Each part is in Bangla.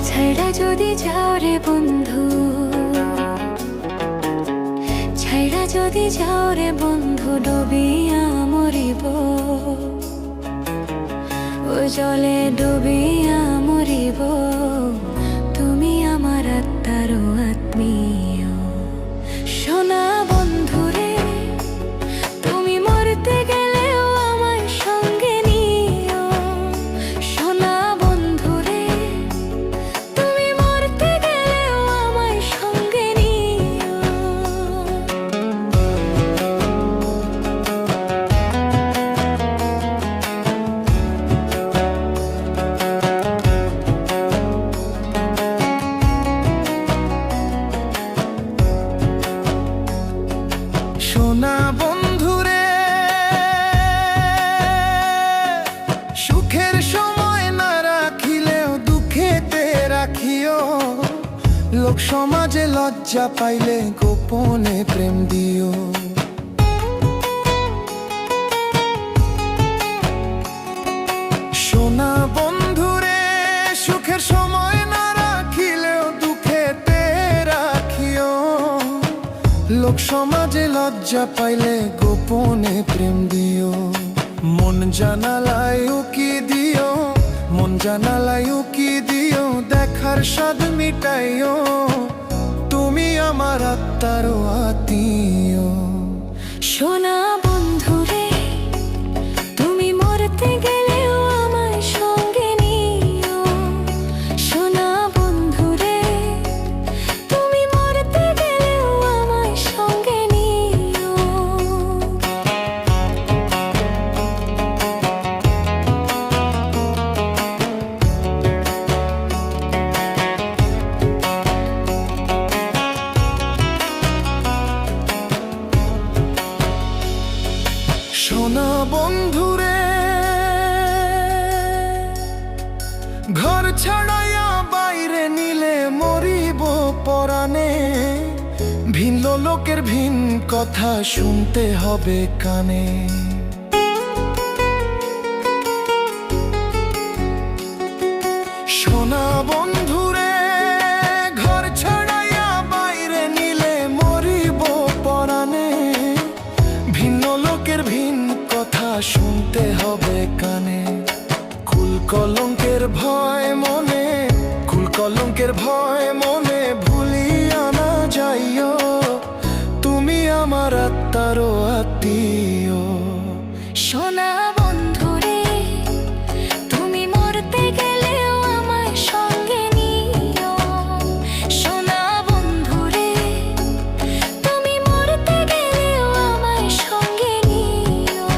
ছাইড়া যদি যাও রে বন্ধু, ছাইড়া যদি যাও রে বন্ধু, ডুবিয়া মরিব, ও জলে ডুবিয়া মরিব। তুমি আমার আত্মার আত্মীয়। সোনা বন্ধু রে, তুমি মরতে গেলেও আমায় সঙ্গে নিও। সোনা বন্ধু রে, তুমি মরতে গেলেও আমায় সঙ্গে নিও। সোনা বন্ধুরে, সুখের সময় না রাখিলেও দুঃখেতে রাখিও। লোক সমাজে লজ্জা পাইলে গোপনে প্রেম দিও। সোনা বন্ধুরে, সুখের সময় না রাখিলেও দুঃখেতে রাখিও। লোক সমাজে লজ্জা পাইলে গোপনে প্রেম দিও। মন জানালায় উকি দিও, মন জানালায় উকি দিও, দেখার স্বাদ মিটাইও। তুমি আমার আত্মার আত্মীয়। সোনা বন্ধু রে, তুমি মরতে গেলেও আমায় সঙ্গে নিও। সোনা বন্ধু রে, তুমি মরতে গেলেও আমায় সঙ্গে নিও। সোনা বন্ধুরে, ঘর ছাড়াইয়া বাইরে নিলে মরিব পরাণে। ভিন্ন লোকের ভিন কথা শুনতে হবে কানে। সোনা বন্ধুরে, ঘর ছাড়াইয়া বাইরে নিলে মরিব পরাণে। ভিন্ন লোকের ভিন কথা শুনতে হবে কানে। কুল কলঙ্কের ভয় মনে, কুল কলঙ্কের ভয় মনে, ভুলিয়া না যাইও। তুমি আমার আত্মার আত্মীয়। সোনা বন্ধু রে, তুমি মরতে গেলেও আমায় সঙ্গে নিও। সোনা বন্ধু রে, তুমি মরতে গেলেও আমায় সঙ্গে নিও।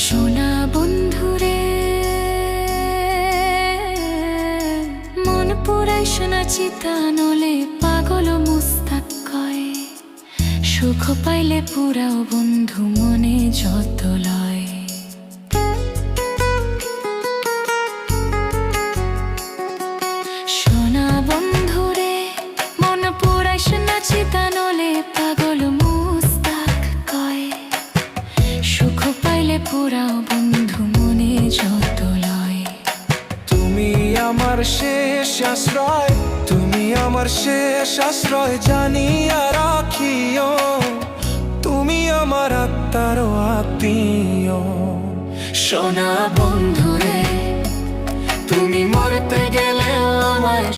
সোনা বন্ধু রে, মন পুরাই সোনা চিতা নলে পাগল মুস্তাক কয়। সুখ পাইলে পুরাও বন্ধু মনে যত লয়। সোনা বন্ধু রে, মন পুরাই সোনা চিতা নলে পাগল মুস্তাক কয়। সুখ পাইলে পুরাও বন্ধু মনে যত লয়। তুমি আমার শেষ আশ্রয়, তুমি আমার শেষ আশ্রয়, জানিয়া রাখিও। তুমি আমার আত্মার আত্মীয়। সোনা বন্ধু রে, তুমি মরতে গেলেও আমায়